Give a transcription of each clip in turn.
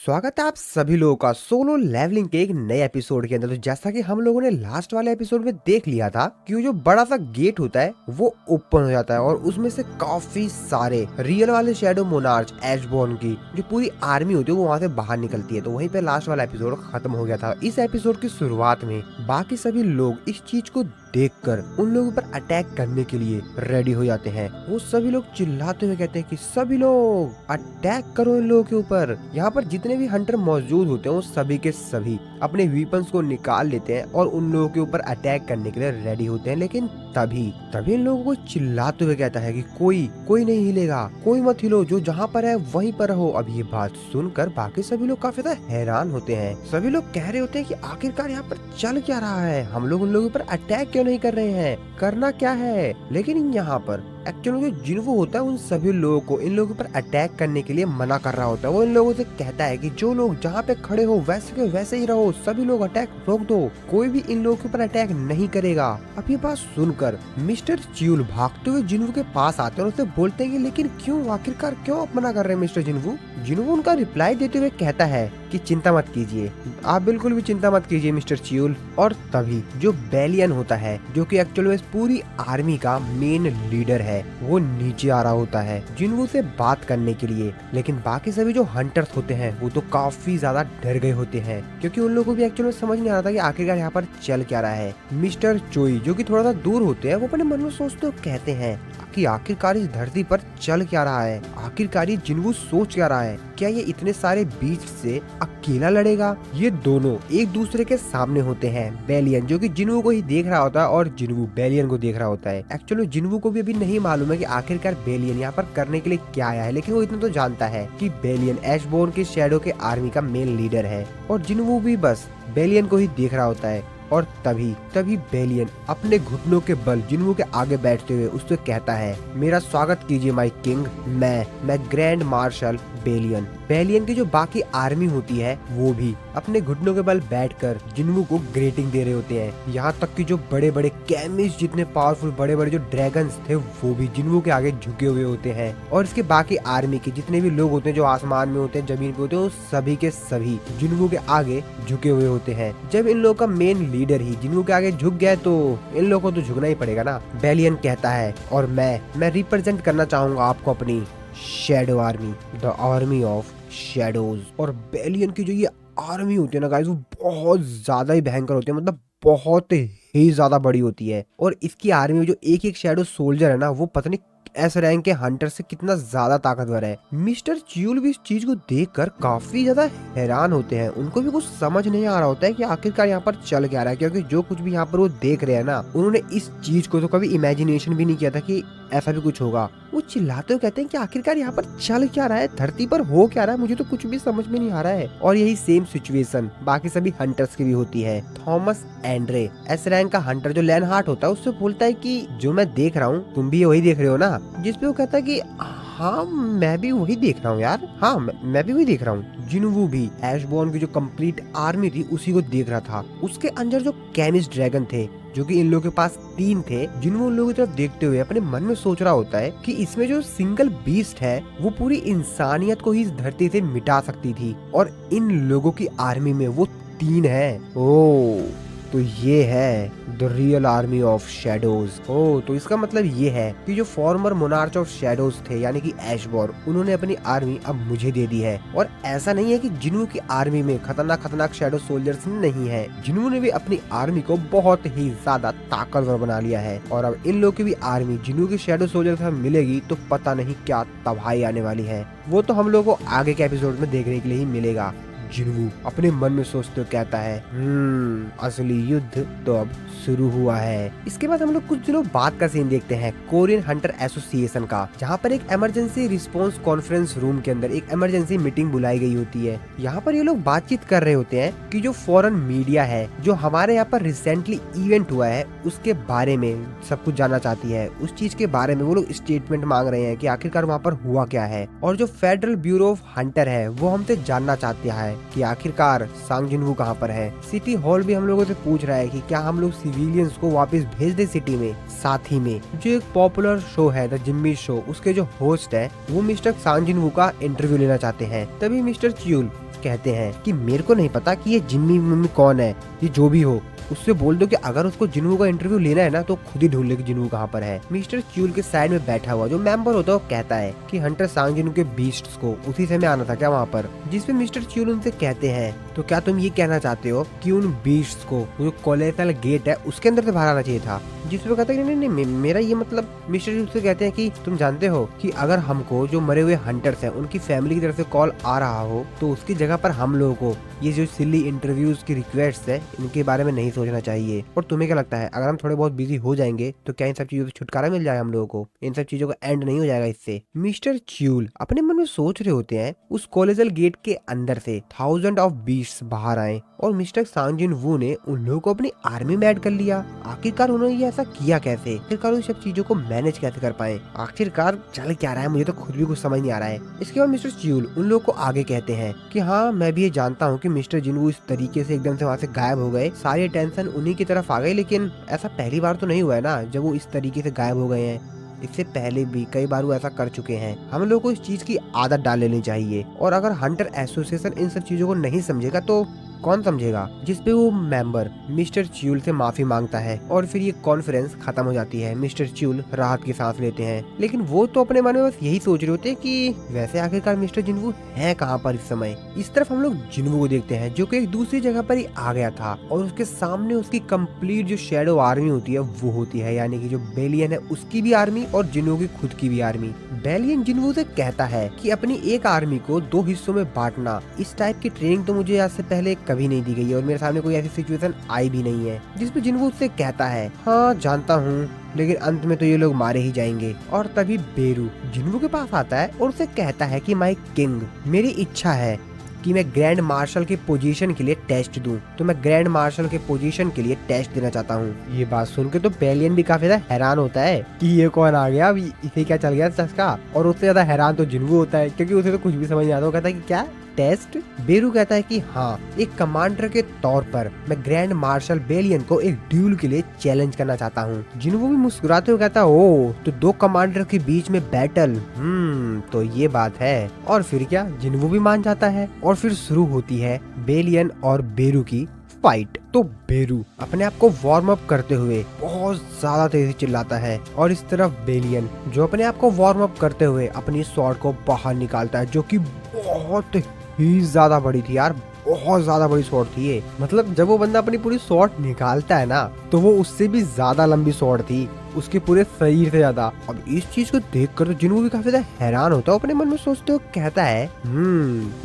स्वागत है आप सभी लोगों का सोलो लेवलिंग के एक नए एपिसोड के अंदर। तो जैसा कि हम लोगों ने लास्ट वाले एपिसोड में देख लिया था कि वो जो बड़ा सा गेट होता है वो ओपन हो जाता है और उसमें से काफी सारे रियल वाले शैडो मोनार्च एशबॉर्न की जो पूरी आर्मी होती है वो वहाँ से बाहर निकलती है। तो वहीं पे लास्ट वाला एपिसोड खत्म हो गया था। इस एपिसोड की शुरुआत में बाकी सभी लोग इस चीज को देखकर उन लोगों पर अटैक करने के लिए रेडी हो जाते हैं। वो सभी लोग चिल्लाते हुए कहते हैं कि सभी लोग अटैक करो इन लोगों के ऊपर। यहाँ पर जितने भी हंटर मौजूद होते हैं वो सभी के सभी अपने वीपन्स को निकाल लेते हैं और उन लोगों के ऊपर अटैक करने के लिए रेडी होते हैं। लेकिन तभी तभी इन लोगों को चिल्लाते हुए कहता है कि कोई नहीं हिलेगा, कोई मत हिलो, जो जहाँ पर है वहीं पर रहो। अब ये बात सुनकर बाकी सभी लोग काफी ज्यादा हैरान होते हैं। सभी लोग कह रहे होते हैं कि आखिरकार यहाँ पर चल क्या रहा है, हम लोग उन लोगों पर अटैक क्यों नहीं कर रहे हैं, करना क्या है। लेकिन यहाँ पर एक्चुअली जो जिन्वो होता है उन सभी लोगों को इन लोगों पर अटैक करने के लिए मना कर रहा होता है। वो इन लोगों से कहता है कि जो लोग जहाँ पे खड़े हो वैसे के वैसे ही रहो, सभी लोग अटैक रोक दो, कोई भी इन लोगों के ऊपर अटैक नहीं करेगा। अब ये बात सुनकर मिस्टर च्यूल भागते हुए जिन्वो के पास आते हैं और उससे बोलते हैं कि लेकिन क्यों, आखिरकार क्यों आप मना कर रहे हैं मिस्टर जिन्वो। जिन्वो उनका रिप्लाई देते हुए कहता है कि चिंता मत कीजिए, आप बिल्कुल भी चिंता मत कीजिए मिस्टर च्यूल। और तभी जो बेलियन होता है जो कि एक्चुअली इस पूरी आर्मी का मेन लीडर है वो नीचे आ रहा होता है जिन्वो से बात करने के लिए। लेकिन बाकी सभी जो हंटर्स होते हैं वो तो काफी ज्यादा डर गए होते हैं क्योंकि उन लोगों को भी एक्चुअली समझ नहीं आ रहा था कि आखिरकार यहाँ पर चल क्या रहा है। मिस्टर चोई जो कि थोड़ा सा दूर होते हैं वो अपने मन में सोचते हुए कहते हैं कि आखिरकार इस धरती पर चल क्या रहा है, आखिरकार ये जिन्वो सोच क्या रहा है, क्या ये इतने सारे बीच से अकेला लड़ेगा। ये दोनों एक दूसरे के सामने होते हैं। बेलियन जो कि जिन्वो को ही देख रहा होता है और जिन्वो बेलियन को देख रहा होता है। एक्चुअली जिन्वो को भी अभी नहीं मालूम है कि आखिरकार बेलियन यहाँ पर करने के लिए क्या आया है, लेकिन वो इतना तो जानता है कि बेलियन एशबोर्न के शैडो के आर्मी का मेन लीडर है और जिन्वो भी बस बेलियन को ही देख रहा होता है। और तभी बेलियन अपने घुटनों के बल जिन्वो के आगे बैठते हुए उससे कहता है, मेरा स्वागत कीजिए माय किंग, मैं ग्रैंड मार्शल बेलियन। बेलियन की जो बाकी आर्मी होती है वो भी अपने घुटनों के बल बैठकर जिन्वो को ग्रीटिंग दे रहे होते हैं। यहाँ तक कि जो बड़े बड़े कैमिस जितने पावरफुल बड़े बड़े जो ड्रैगन्स थे वो भी जिन्वो के आगे झुके हुए होते हैं। और इसके बाकी आर्मी के जितने भी लोग होते हैं जो आसमान में होते हैं, जमीन पे होते हैं, सभी के सभी जिन्वो के आगे झुके हुए होते हैं। जब इन लोगों का मेन लीडर ही जिन्वो के आगे झुक गया तो इन लोगों को तो झुकना ही पड़ेगा ना। बेलियन कहता है और मैं रिप्रेजेंट करना चाहूंगा आपको अपनी shadow army, the army of shadows. और बेलियन की जो ये आर्मी होती है ना गाइस वो बहुत ज्यादा ही भयंकर होती है, मतलब बहुत ही ज्यादा बड़ी होती है। और इसकी आर्मी में जो एक एक शैडो सोल्जर है ना वो पता नहीं एस रैंक के हंटर से कितना ज्यादा ताकतवर है। मिस्टर च्यूल भी इस चीज को देखकर काफी ज्यादा हैरान होते हैं। उनको भी कुछ समझ नहीं आ रहा होता है कि आखिरकार यहाँ पर चल क्या रहा है, क्योंकि जो कुछ भी यहाँ पर वो देख रहे हैं ना उन्होंने इस चीज को तो कभी इमेजिनेशन भी नहीं किया था कि ऐसा भी कुछ होगा। वो चिल्लाते हुए कहते हैं कि आखिरकार यहाँ पर चल क्या रहा है, धरती पर हो क्या रहा है, मुझे तो कुछ भी समझ में नहीं आ रहा है। और यही सेम सिचुएशन बाकी सभी हंटर्स की भी होती है। थॉमस एंड्रे एस रैंक का हंटर जो लेनहार्ट होता है उससे बोलता है कि जो मैं देख रहा हूँ तुम भी वही देख रहे हो ना। जिसपे वो कहता है कि हाँ मैं भी वही देख रहा हूँ यार, हाँ मैं भी वही देख रहा हूँ। जिन्वो भी एशबॉर्न की जो कंप्लीट आर्मी थी उसी को देख रहा था। उसके अंदर जो कैमिस ड्रैगन थे जो कि इन लोगों के पास 3 थे, जिन्वो उन लोगों की तरफ देखते हुए अपने मन में सोच रहा होता है कि इसमें जो सिंगल बीस्ट है वो पूरी इंसानियत को ही इस धरती से मिटा सकती थी और इन लोगों की आर्मी में वो 3 है। ओह तो ये है the real army of shadows. Oh तो इसका मतलब ये है कि जो फॉर्मर मोनार्च ऑफ शैडोज थे यानी कि एशबॉर्न, उन्होंने अपनी आर्मी अब मुझे दे दी है। और ऐसा नहीं है कि जिन्वो की आर्मी में खतरनाक शैडो सोल्जर्स नहीं है, जिन्वो ने भी अपनी आर्मी को बहुत ही ज्यादा ताकतवर बना लिया है। और अब इन लोगों की भी आर्मी जिन्वो की शैडो सोल्जर्स हमें मिलेगी तो पता नहीं क्या तबाही आने वाली है। वो तो हम लोग को आगे के एपिसोड में देखने के लिए ही मिलेगा। जिन्वो अपने मन में सोचते हुए कहता है असली युद्ध तो अब शुरू हुआ है। इसके बाद हम लोग कुछ दिनों बाद का सीन देखते हैं कोरियन हंटर एसोसिएशन का, जहाँ पर एक इमरजेंसी रिस्पांस कॉन्फ्रेंस रूम के अंदर एक इमरजेंसी मीटिंग बुलाई गई होती है। यहाँ पर ये लोग बातचीत कर रहे होते हैं कि जो फॉरेन मीडिया है जो हमारे यहाँ पर रिसेंटली इवेंट हुआ है उसके बारे में सब कुछ जानना चाहती है। उस चीज के बारे में वो लोग स्टेटमेंट मांग रहे हैं कि आखिरकार वहाँ पर हुआ क्या है। और जो फेडरल ब्यूरो ऑफ हंटर है वो हमसे जानना चाहती है कि आखिरकार सांग जिन्वो कहाँ पर है। सिटी हॉल भी हम लोगों से पूछ रहा है कि क्या हम लोग सिविलियंस को वापस भेज दे सिटी में। साथ ही में जो एक पॉपुलर शो है द जिम्मी शो, उसके जो होस्ट है वो मिस्टर सांग जिन्वो का इंटरव्यू लेना चाहते हैं। तभी मिस्टर च्यूल कहते हैं कि मेरे को नहीं पता कि ये जिम्मी मम्मी कौन है, ये जो भी हो उससे बोल दो कि अगर उसको जिन्हू का इंटरव्यू लेना है ना तो खुद ही ढूंढ ले कि जिन्हू कहाँ पर है। मिस्टर च्यूल के साइड में बैठा हुआ जो मेंबर होता है वो कहता है कि हंटर सांग जिन्हू के बीस्ट्स को उसी समय आना था क्या वहाँ पर, जिसपे मिस्टर च्यूल उनसे कहते हैं तो क्या तुम ये कहना चाहते हो कि उन बीस्ट्स को जो कोलेटल गेट है उसके अंदर से बाहर आना चाहिए था, जिसपे कहता है नहीं नहीं मेरा ये मतलब। मिस्टर च्यूल से कहते हैं कि तुम जानते हो कि अगर हमको जो मरे हुए हंटर्स हैं उनकी फैमिली की तरफ से कॉल आ रहा हो तो उसकी जगह पर हम लोगों को ये जो सिली इंटरव्यूज की रिक्वेस्ट है इनके बारे में नहीं सोचना चाहिए। और तुम्हें क्या लगता है अगर हम थोड़े बहुत बिजी हो जाएंगे तो क्या इन सब चीजों से छुटकारा मिल जाएगा हम लोगों को, इन सब चीजों का एंड नहीं हो जाएगा इससे। मिस्टर च्यूल अपने मन में सोच रहे होते हैं उस कॉलेजल गेट के अंदर से 1000 ऑफ बीस्ट्स बाहर आए और मिस्टर सांग जिन वू ने उन लोगों को अपनी आर्मी में ऐड कर लिया। आखिरकार उन्होंने ये ऐसा किया कैसे, आखिरकार उन सब चीजों को मैनेज कैसे कर पाए, आखिरकार चल क्या रहा है, मुझे तो खुद भी कुछ समझ नहीं आ रहा है। इसके बाद मिस्टर च्यूल उन लोगों को आगे कहते हैं कि हाँ मैं भी ये जानता हूँ कि मिस्टर जिनवू इस तरीके से एकदम से वहाँ से गायब हो गए, सारी अटेंशन उन्हीं की तरफ आ गई, लेकिन ऐसा पहली बार तो नहीं हुआ है ना जब वो इस तरीके से गायब हो गए हैं। इससे पहले भी कई बार वो ऐसा कर चुके हैं। हम लोग को इस चीज की आदत डाल लेनी चाहिए और अगर हंटर एसोसिएशन इन सब चीजों को नहीं समझेगा तो कौन समझेगा। जिसपे वो मेंबर मिस्टर च्यूल से माफी मांगता है और फिर ये कॉन्फ्रेंस खत्म हो जाती है। मिस्टर च्यूल राहत की सांस लेते हैं, लेकिन वो तो अपने मन में बस यही सोच रहे होते हैं कि वैसे आखिरकार मिस्टर जिनवू है कहाँ पर इस समय। इस तरफ हम लोग जिनवू को देखते हैं जो कि एक दूसरी जगह पर ही आ गया था और उसके सामने उसकी कंप्लीट जो शैडो आर्मी होती है वो होती है, यानी कि जो बेलियन है उसकी भी आर्मी और जिनवू की खुद की भी आर्मी। बेलियन जिनवू से कहता है कि अपनी एक आर्मी को 2 हिस्सों में बांटना, इस टाइप की ट्रेनिंग तो मुझे आज से पहले कभी नहीं दी गई है और मेरे सामने कोई ऐसी सिचुएशन आई भी नहीं है। जिसपे जिनवू उससे कहता है हाँ जानता हूँ लेकिन अंत में तो ये लोग मारे ही जाएंगे। और तभी बेरू जिनवू के पास आता है और उसे कहता है कि माय किंग, मेरी इच्छा है कि मैं ग्रैंड मार्शल की पोजीशन के लिए टेस्ट दूं, तो मैं ग्रैंड मार्शल के पोजीशन के लिए टेस्ट देना चाहता हूं। ये बात सुन के तो बेलियन भी काफी ज्यादा हैरान होता है कि ये कौन आ गया, अब इसे क्या चल गया चस्का। और उससे ज्यादा हैरान तो जिनवू होता है क्योंकि उसे तो कुछ भी समझ नहीं आता। वो कहता है कि क्या टेस्ट। बेरू कहता है कि हाँ एक कमांडर के तौर पर मैं ग्रैंड मार्शल बेलियन को एक ड्यूल के लिए चैलेंज करना चाहता हूँ। जिनवू भी मुस्कुराते हुए कहता है ओ तो 2 कमांडर के बीच में बैटल, तो ये बात है। और फिर क्या जिनवू भी मान जाता है और फिर शुरू होती है बेलियन और बेरू की फाइट। तो बेरू अपने आप को वार्म अप करते हुए बहुत ज्यादा तेजी चिल्लाता है और इस तरफ बेलियन जो अपने आप को वार्म अप करते हुए अपनी स्वॉर्ड को बाहर निकालता है जो कि बहुत ही ज्यादा बड़ी थी यार, बहुत ज्यादा बड़ी स्वॉर्ड थी ये। मतलब जब वो बंदा अपनी पूरी स्वॉर्ड निकालता है ना तो वो उससे भी ज्यादा लंबी स्वॉर्ड थी, उसके पूरे शरीर से ज्यादा। अब इस चीज को देखकर तो जिनवू भी काफी ज्यादा हैरान होता है, अपने मन में सोचते हो कहता है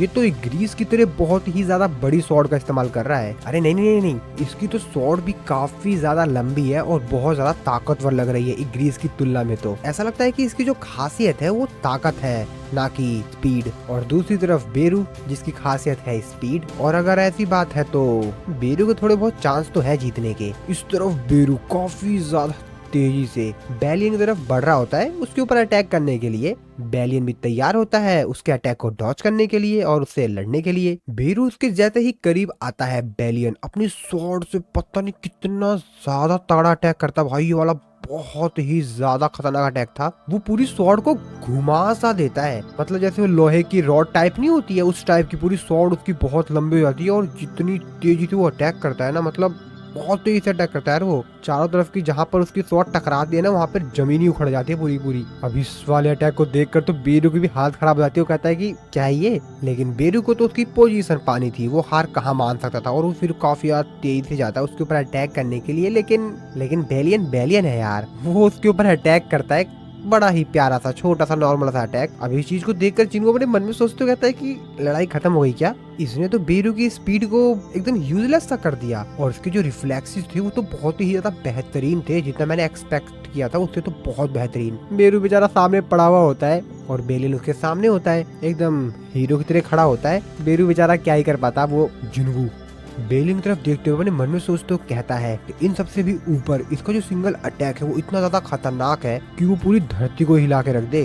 ये तो एक ग्रीस की तरह बहुत ही ज्यादा बड़ी स्वॉर्ड का इस्तेमाल कर रहा है। अरे नहीं नहीं नहीं, इसकी तो स्वॉर्ड भी काफी ज्यादा लंबी है और बहुत ज्यादा ताकतवर लग रही है एक ग्रीस की तुलना में। तो ऐसा लगता है कि इसकी जो खासियत है वो ताकत है ना कि स्पीड। और दूसरी तरफ बेरू जिसकी खासियत है स्पीड, और अगर ऐसी बात है तो बेरू के थोड़े बहुत चांस तो है जीतने के। इस तरफ बेरू काफी ज्यादा तेजी से बेलियन की तरफ बढ़ रहा होता है उसके ऊपर अटैक करने के लिए। बेलियन भी तैयार होता है उसके अटैक को डॉज करने के लिए और उससे लड़ने के लिए। बेरू उसके जैसे ही करीब आता है बेलियन अपनी स्वॉर्ड से पता नहीं कितना ज्यादा तगड़ा अटैक करता भाई, ये वाला बहुत ही ज्यादा खतरनाक अटैक था। वो पूरी स्वॉर्ड को घुमा सा देता है, मतलब जैसे वो लोहे की रॉड टाइप नहीं होती है उस टाइप की पूरी स्वॉर्ड उसकी बहुत लंबी हो जाती है और जितनी तेजी से वो अटैक करता है ना, मतलब बहुत तेजी से अटैक करता है वो। चारों तरफ की जहाँ पर उसकी स्वॉर्ड टकराती है ना वहाँ पर जमीन ही उखड़ जाती है पूरी पूरी। अब इस वाले अटैक को देखकर तो बेरू की भी हालत खराब हो जाती है। वो कहता है कि क्या है ये, लेकिन बेरू को तो उसकी पोजीशन पानी थी, वो हार कहाँ मान सकता था और वो फिर काफी तेजी से जाता है उसके ऊपर अटैक करने के लिए। लेकिन बेलियन है यार, वो उसके ऊपर अटैक करता है बड़ा ही प्यारा सा छोटा सा नॉर्मल सा अटैक। अब इस चीज को देखकर जिनको अपने मन में सोचते कहता है कि लड़ाई खत्म हो गई क्या, इसने तो बेरू की स्पीड को एकदम यूजलेस सा कर दिया। और उसके जो रिफ्लेक्सेस थे वो तो बहुत ही ज्यादा बेहतरीन थे, जितना मैंने एक्सपेक्ट किया था उससे तो बहुत बेहतरीन। बेरू बेचारा सामने पड़ा हुआ होता है और बेलियन उसके सामने होता है, एकदम हीरो की तरह खड़ा होता है। बेरू बेचारा क्या ही कर पाता। वो जिनवू बेलियन की तरफ देखते हुए अपने मन में सोचते हुए कहता है कि इन सबसे भी ऊपर इसका जो सिंगल अटैक है वो इतना ज्यादा खतरनाक है कि वो पूरी धरती को हिला के रख दे।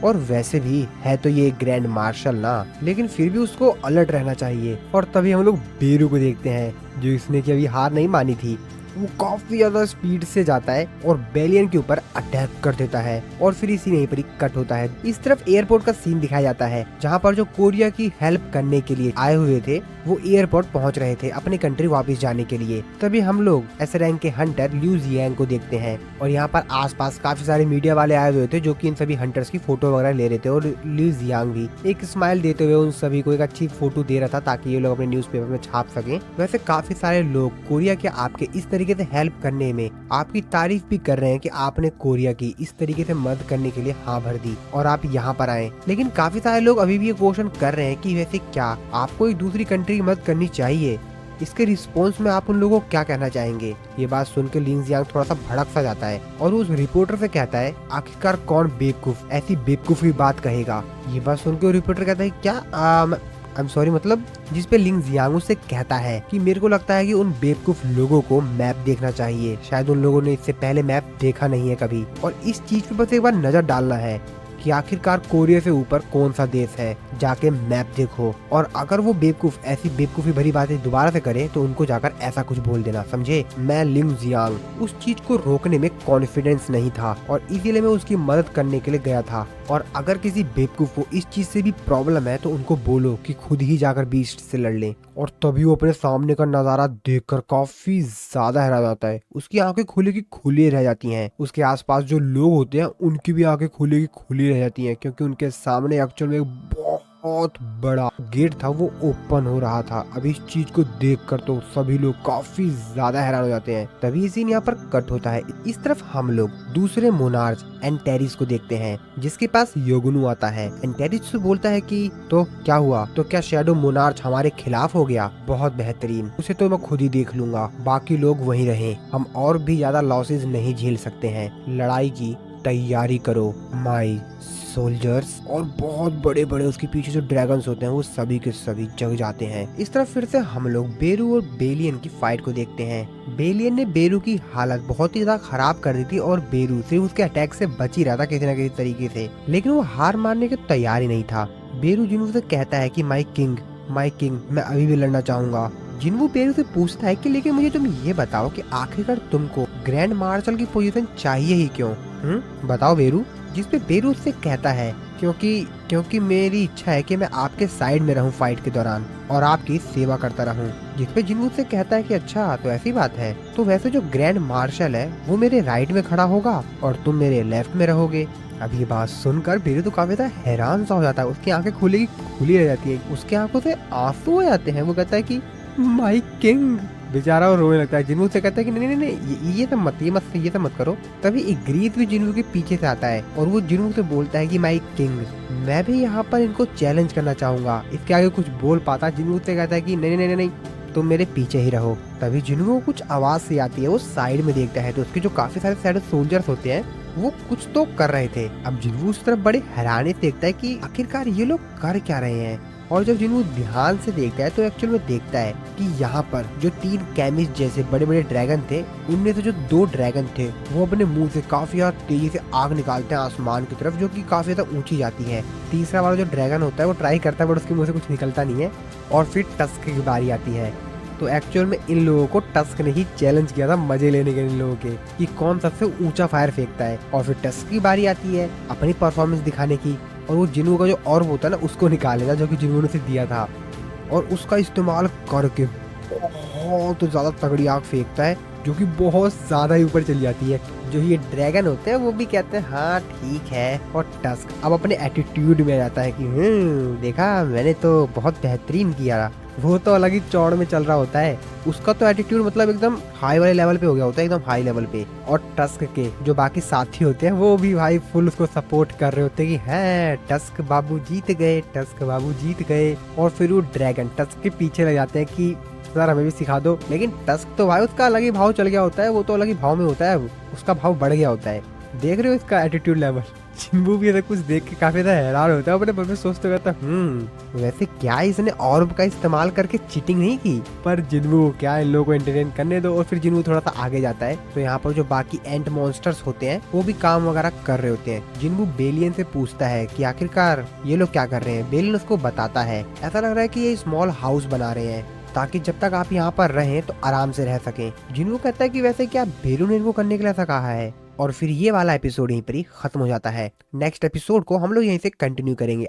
और वैसे भी है तो ये ग्रैंड मार्शल ना, लेकिन फिर भी उसको अलर्ट रहना चाहिए। और तभी हम लोग बेरू को देखते हैं जो इसने की अभी हार नहीं मानी थी। वो काफी ज्यादा स्पीड से जाता है और बेलियन के ऊपर अटैक कर देता है और फिर इसी नहीं पर कट होता है। इस तरफ एयरपोर्ट का सीन दिखाया जाता है जहाँ पर जो कोरिया की हेल्प करने के लिए आए हुए थे वो एयरपोर्ट पहुँच रहे थे अपनी कंट्री वापस जाने के लिए। तभी हम लोग एस रैंक के हंटर ल्यू जियांग को देखते हैं और यहाँ पर आसपास काफी सारे मीडिया वाले आए हुए थे जो कि इन सभी हंटर्स की फोटो वगैरह ले रहे थे और ल्यू जियांग भी एक स्माइल देते हुए उन सभी को एक अच्छी फोटो दे रहा था ताकि ये लोग अपने न्यूज़पेपर में छाप सकें। वैसे काफी सारे लोग कोरिया के आपके इस तरीके से हेल्प करने में आपकी तारीफ भी कर रहे हैं कि आपने कोरिया की इस तरीके से मदद करने के लिए हाँ भर दी और आप यहाँ पर आए। लेकिन काफी सारे लोग अभी भी ये क्वेश्चन कर रहे हैं कि वैसे क्या आपको एक दूसरी कंट्री की मदद करनी चाहिए? इसके रिस्पॉन्स में आप उन लोगों को क्या कहना चाहेंगे? ये बात सुनकर लिन जियांग थोड़ा सा भड़क सा जाता है और उस रिपोर्टर से कहता है आखिरकार कौन बेवकूफ ऐसी बेवकूफी बात कहेगा? ये बात सुनकर रिपोर्टर कहता है क्या आई एम सॉरी मतलब जिस पे लिन जियांग उससे कहता है कि मेरे को लगता है कि उन बेवकूफ लोगों को मैप देखना चाहिए, शायद उन लोगों ने इससे पहले मैप देखा नहीं है कभी और इस चीज पे बस एक बार नजर डालना है कि आखिरकार कोरिया से ऊपर कौन सा देश है, जाके मैप देखो और अगर वो बेवकूफ ऐसी बेवकूफी भरी बातें दोबारा से करे तो उनको जाकर ऐसा कुछ बोल देना, समझे? मैं लिन जियांग उस चीज को रोकने में कॉन्फिडेंस नहीं था और इसीलिए मैं उसकी मदद करने के लिए गया था और अगर किसी बेवकूफ को इस चीज से भी प्रॉब्लम है तो उनको बोलो कि खुद ही जाकर बीस्ट से लड़ ले। और तभी वो अपने सामने का नजारा देखकर काफी ज्यादा हैरान जाता है। उसकी आंखें खुली की खुली रह जाती हैं। उसके आसपास जो लोग होते हैं उनकी भी आंखें खुली की खुली रह जाती हैं क्योंकि उनके सामने एक्चुअल में बहुत बड़ा गेट था वो ओपन हो रहा था। अब इस चीज को देखकर तो सभी लोग काफी ज्यादा हैरान हो जाते हैं। तभी सीन यहाँ पर कट होता है। इस तरफ हम लोग दूसरे मोनार्च एंटेरिस को देखते हैं जिसके पास योगुनु आता है। एंटेरिस से बोलता है कि तो क्या हुआ, तो क्या शैडो मोनार्च हमारे खिलाफ हो गया? बहुत बेहतरीन, उसे तो मैं खुद ही देख लूंगा, बाकी लोग वहीं रहे, हम और भी ज्यादा लॉसेस नहीं झेल सकते हैं, लड़ाई की तैयारी करो माई सोल्जर्स। और बहुत बड़े बड़े उसके पीछे जो ड्रैगन्स होते हैं वो सभी के सभी जग जाते हैं। इस तरफ फिर से हम लोग बेरू और बेलियन की फाइट को देखते हैं। बेलियन ने बेरू की हालत बहुत ही ज्यादा खराब कर दी थी और बेरू सिर्फ उसके अटैक से बच ही रहा था किसी न किसी तरीके से, लेकिन वो हार मानने की तैयार ही नहीं था। बेरू जिन्हू से कहता है कि माई किंग मैं अभी भी लड़ना चाहूंगा। जिन्हू बेरू से पूछता है कि लेकिन मुझे तुम ये बताओ कि आखिरकार तुमको ग्रैंड मार्शल की पोजीशन चाहिए ही क्यों? बताओ बेरू। जिस पे बेरू उससे कहता है क्योंकि मेरी इच्छा है कि मैं आपके साइड में रहूं फाइट के दौरान और आपकी सेवा करता रहूं। जिस पे जिन्हू से कहता है कि अच्छा तो ऐसी बात है, तो वैसे जो ग्रैंड मार्शल है वो मेरे राइट में खड़ा होगा और तुम मेरे लेफ्ट में रहोगे। अब ये बात सुनकर बेरू तो काफी ज्यादा हैरान सा हो जाता है। उसकी आंखें खुली रह जाती है, उसके आंखों से आंसू हो जाते हैं। वो कहता है कि माय किंग, बेचारा और रोने लगता है। जिन्हू से कहता है कि नहीं ये सब मत करो। तभी इग्रीत भी जिन्हू के पीछे से आता है और वो जिन्हू से बोलता है कि माय किंग मैं भी यहाँ पर इनको चैलेंज करना चाहूंगा। इसके आगे कुछ बोल पाता, जिन्हू से कहता है कि नहीं तुम मेरे पीछे ही रहो। तभी जिन्हू को कुछ आवाज से आती है, वो साइड में देखता है तो उसके जो काफी सारे शैडो सोल्जर्स होते हैं वो कुछ तो कर रहे थे। अब जिन्हू उस तरफ बड़े हैरानी से देखता है कि आखिरकार ये लोग कर क्या रहे हैं। और जब जिन्हू ध्यान से देखता है तो एक्चुअल में देखता है कि यहाँ पर जो 3 कैमिस जैसे बड़े बड़े ड्रैगन थे उनमें से जो 2 ड्रैगन थे वो अपने मुंह से काफी ज्यादा तेजी से आग निकालते हैं आसमान की तरफ, जो कि काफी ज्यादा ऊंची जाती है। तीसरा वाला जो ड्रैगन होता है वो ट्राई करता है बट उसके मुंह से कुछ निकलता नहीं है और फिर टस्क की बारी आती है। तो एक्चुअल में इन लोगों को टस्क ने ही चैलेंज किया था मजे लेने के इन लोगों के कि कौन सबसे ऊंचा फायर फेंकता है। और फिर टस्क की बारी आती है अपनी परफॉर्मेंस दिखाने की और वो जिन्हू का जो ऑर्ब होता है ना उसको निकालेगा जो कि जिन्हू ने उसे दिया था और उसका इस्तेमाल करके बहुत ज्यादा तगड़ी आग फेंकता है जो कि बहुत ज्यादा ही ऊपर चली जाती है। जो ये ड्रैगन होते हैं वो भी कहते हैं हाँ ठीक है। और टस्क अब अपने एटीट्यूड में जाता है कि देखा मैंने तो बहुत बेहतरीन किया। वो तो अलग ही चौड़ में चल रहा होता है, उसका तो एटीट्यूड मतलब एकदम हाई वाले लेवल पे हो गया होता है, एकदम हाई लेवल पे। और टस्क के जो बाकी साथी होते हैं वो भी भाई फुल उसको सपोर्ट कर रहे होते हैं कि है टस्क बाबू जीत गए, टस्क बाबू जीत गए। और फिर वो ड्रैगन टस्क के पीछे लग जाते हैं कि सर हमें भी सिखा दो। लेकिन टस्क तो भाई उसका अलग ही भाव चल गया होता है, वो तो अलग ही भाव में होता है, उसका भाव बढ़ गया होता है। देख रहे हो इसका एटीट्यूड लेवल। जिन्हू भी ऐसा कुछ देख के काफी ज्यादा हैरान होता है, अपने मन में सोचते रहता है वैसे क्या इसने ऑर्ब का इस्तेमाल करके चीटिंग नहीं की। पर जिन्हू क्या इन लोगों को एंटरटेन करने दो। और फिर जिन्हू थोड़ा सा आगे जाता है तो यहाँ पर जो बाकी एंट मॉन्स्टर्स होते हैं वो भी काम वगैरह कर रहे होते हैं। जिन्हू बेलियन से पूछता है कि आखिरकार ये लोग क्या कर रहे हैं। बेलियन उसको बताता है ऐसा लग रहा है कि ये स्मॉल हाउस बना रहे हैं ताकि जब तक आप यहाँ पर रहें तो आराम से रह सकें। जिनको कहता है कि वैसे क्या भेलू ने इनको करने के लिए ऐसा कहा है। और फिर ये वाला एपिसोड यहीं पर ही खत्म हो जाता है। नेक्स्ट एपिसोड को हम लोग यहीं से कंटिन्यू करेंगे।